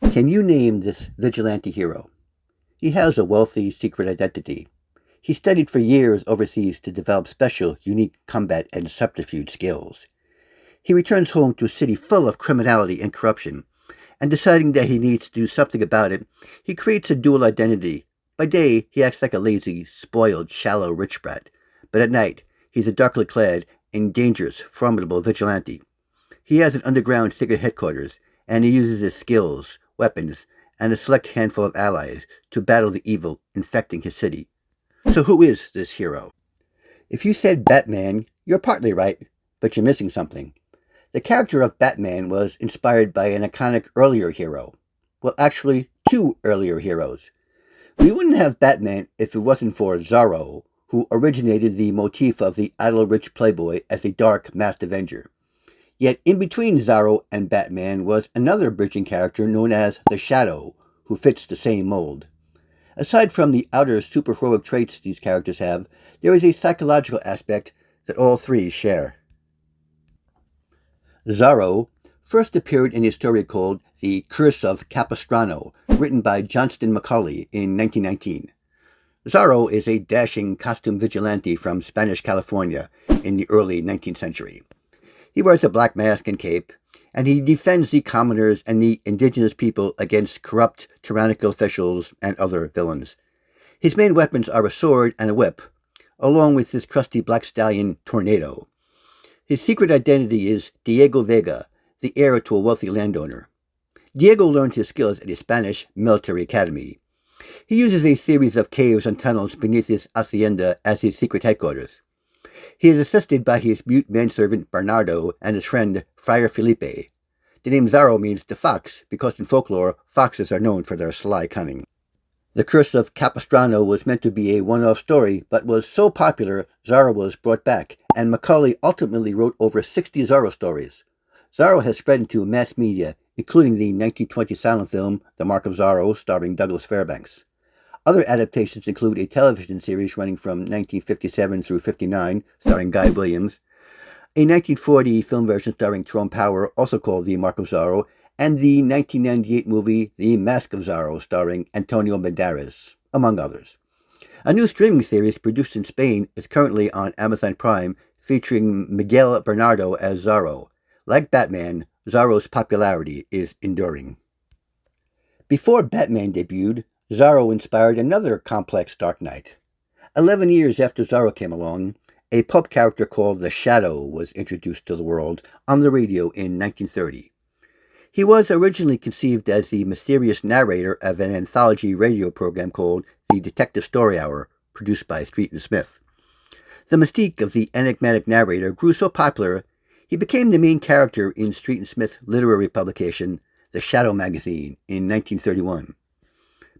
Can you name this vigilante hero? He has a wealthy secret identity. He studied for years overseas to develop special, unique combat and subterfuge skills. He returns home to a city full of criminality and corruption, and deciding that he needs to do something about it, he creates a dual identity. By day, he acts like a lazy, spoiled, shallow rich brat, but at night, he's a darkly clad and dangerous, formidable vigilante. He has an underground secret headquarters, and he uses his skills, weapons, and a select handful of allies to battle the evil infecting his city. So who is this hero? If you said Batman, you're partly right, but you're missing something. The character of Batman was inspired by an iconic earlier hero. Well, actually, two earlier heroes. We wouldn't have Batman if it wasn't for Zorro, who originated the motif of the idle-rich playboy as a dark, masked avenger. Yet in between Zorro and Batman was another bridging character known as the Shadow, who fits the same mold. Aside from the outer superheroic traits these characters have, there is a psychological aspect that all three share. Zorro first appeared in a story called The Curse of Capistrano, written by Johnston Macaulay in 1919. Zorro is a dashing costume vigilante from Spanish California in the early 19th century. He wears a black mask and cape, and he defends the commoners and the indigenous people against corrupt, tyrannical officials and other villains. His main weapons are a sword and a whip, along with his trusty black stallion, Tornado. His secret identity is Diego Vega, the heir to a wealthy landowner. Diego learned his skills at a Spanish military academy. He uses a series of caves and tunnels beneath his hacienda as his secret headquarters. He is assisted by his mute manservant Bernardo and his friend Friar Felipe. The name Zorro means the fox, because in folklore, foxes are known for their sly cunning. The Curse of Capistrano was meant to be a one-off story, but was so popular, Zorro was brought back, and Macaulay ultimately wrote over 60 Zorro stories. Zorro has spread into mass media, including the 1920 silent film The Mark of Zorro, starring Douglas Fairbanks. Other adaptations include a television series running from 1957 through 59, starring Guy Williams, a 1940 film version starring Tyrone Power, also called The Mark of Zorro, and the 1998 movie The Mask of Zorro, starring Antonio Banderas, among others. A new streaming series produced in Spain is currently on Amazon Prime, featuring Miguel Bernardo as Zorro. Like Batman, Zorro's popularity is enduring. Before Batman debuted, Zorro inspired another complex Dark Knight. 11 years after Zorro came along, a pulp character called the Shadow was introduced to the world on the radio in 1930. He was originally conceived as the mysterious narrator of an anthology radio program called The Detective Story Hour, produced by Street and Smith. The mystique of the enigmatic narrator grew so popular, he became the main character in Street and Smith's literary publication, The Shadow magazine, in 1931.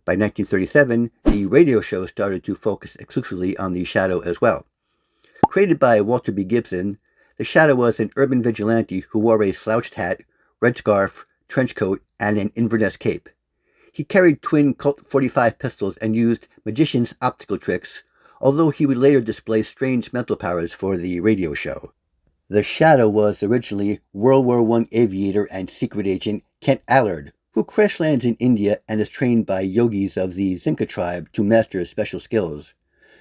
By 1937, the radio show started to focus exclusively on the Shadow as well. Created by Walter B. Gibson, the Shadow was an urban vigilante who wore a slouched hat, red scarf, trench coat, and an Inverness cape. He carried twin Colt 45 pistols and used magician's optical tricks, although he would later display strange mental powers for the radio show. The Shadow was originally World War I aviator and secret agent Kent Allard, who crash lands in India and is trained by yogis of the Zinca tribe to master special skills.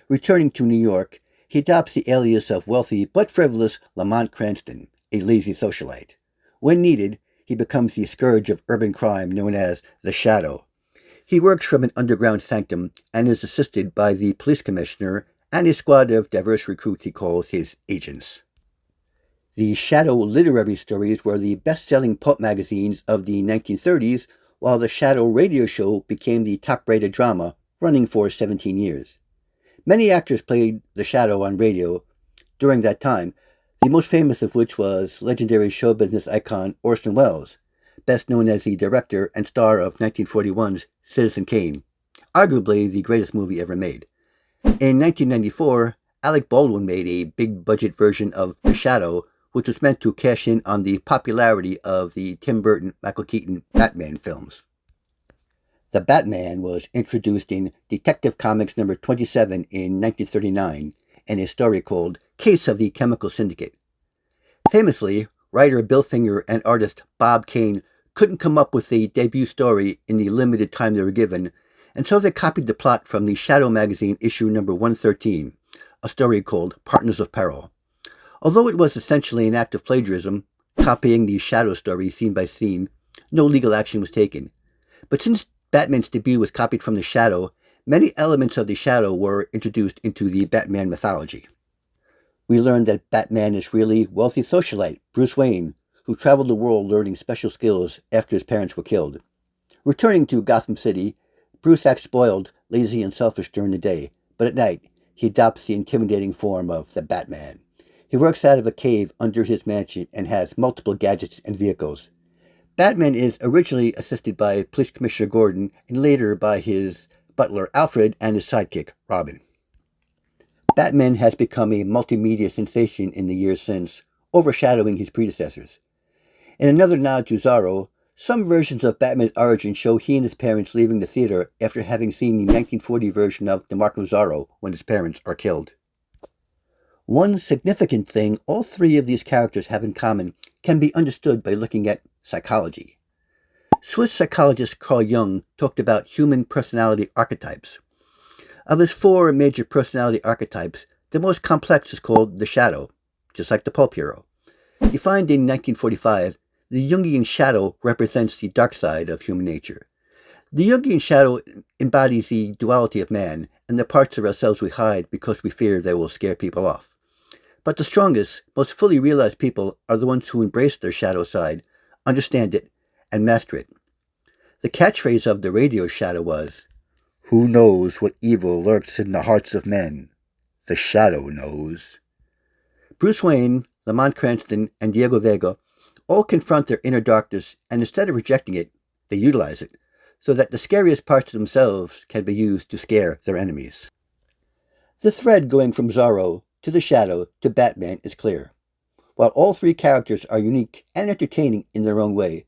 Returning to New York, he adopts the alias of wealthy but frivolous Lamont Cranston, a lazy socialite. When needed, he becomes the scourge of urban crime known as the Shadow. He works from an underground sanctum and is assisted by the police commissioner and a squad of diverse recruits he calls his agents. The Shadow literary stories were the best-selling pulp magazines of the 1930s, while the Shadow radio show became the top-rated drama, running for 17 years. Many actors played the Shadow on radio during that time, the most famous of which was legendary show business icon Orson Welles, best known as the director and star of 1941's Citizen Kane, arguably the greatest movie ever made. In 1994, Alec Baldwin made a big-budget version of The Shadow, which was meant to cash in on the popularity of the Tim Burton, Michael Keaton Batman films. The Batman was introduced in Detective Comics number 27 in 1939 in a story called Case of the Chemical Syndicate. Famously, writer Bill Finger and artist Bob Kane couldn't come up with a debut story in the limited time they were given, and so they copied the plot from the Shadow magazine issue number 113, a story called Partners of Peril. Although it was essentially an act of plagiarism, copying the Shadow story scene by scene, no legal action was taken. But since Batman's debut was copied from the Shadow, many elements of the Shadow were introduced into the Batman mythology. We learned that Batman is really wealthy socialite Bruce Wayne, who traveled the world learning special skills after his parents were killed. Returning to Gotham City, Bruce acts spoiled, lazy, and selfish during the day, but at night, he adopts the intimidating form of the Batman. He works out of a cave under his mansion and has multiple gadgets and vehicles. Batman is originally assisted by Police Commissioner Gordon and later by his butler Alfred and his sidekick Robin. Batman has become a multimedia sensation in the years since, overshadowing his predecessors. In another nod to Zorro, some versions of Batman's origin show he and his parents leaving the theater after having seen the 1940 version of DeMarco Zorro when his parents are killed. One significant thing all three of these characters have in common can be understood by looking at psychology. Swiss psychologist Carl Jung talked about human personality archetypes. Of his four major personality archetypes, the most complex is called the shadow, just like the pulp hero. Defined in 1945, the Jungian shadow represents the dark side of human nature. The Jungian shadow embodies the duality of man and the parts of ourselves we hide because we fear they will scare people off. But the strongest, most fully realized people are the ones who embrace their shadow side, understand it, and master it. The catchphrase of the radio shadow was, "Who knows what evil lurks in the hearts of men? The shadow knows." Bruce Wayne, Lamont Cranston, and Diego Vega all confront their inner darkness, and instead of rejecting it, they utilize it, so that the scariest parts of themselves can be used to scare their enemies. The thread going from Zorro to the Shadow to Batman is clear. While all three characters are unique and entertaining in their own way,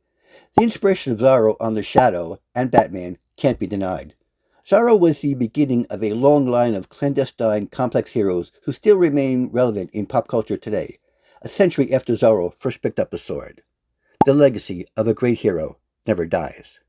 the inspiration of Zorro on the Shadow and Batman can't be denied. Zorro was the beginning of a long line of clandestine, complex heroes who still remain relevant in pop culture today, a century after Zorro first picked up the sword. The legacy of a great hero never dies.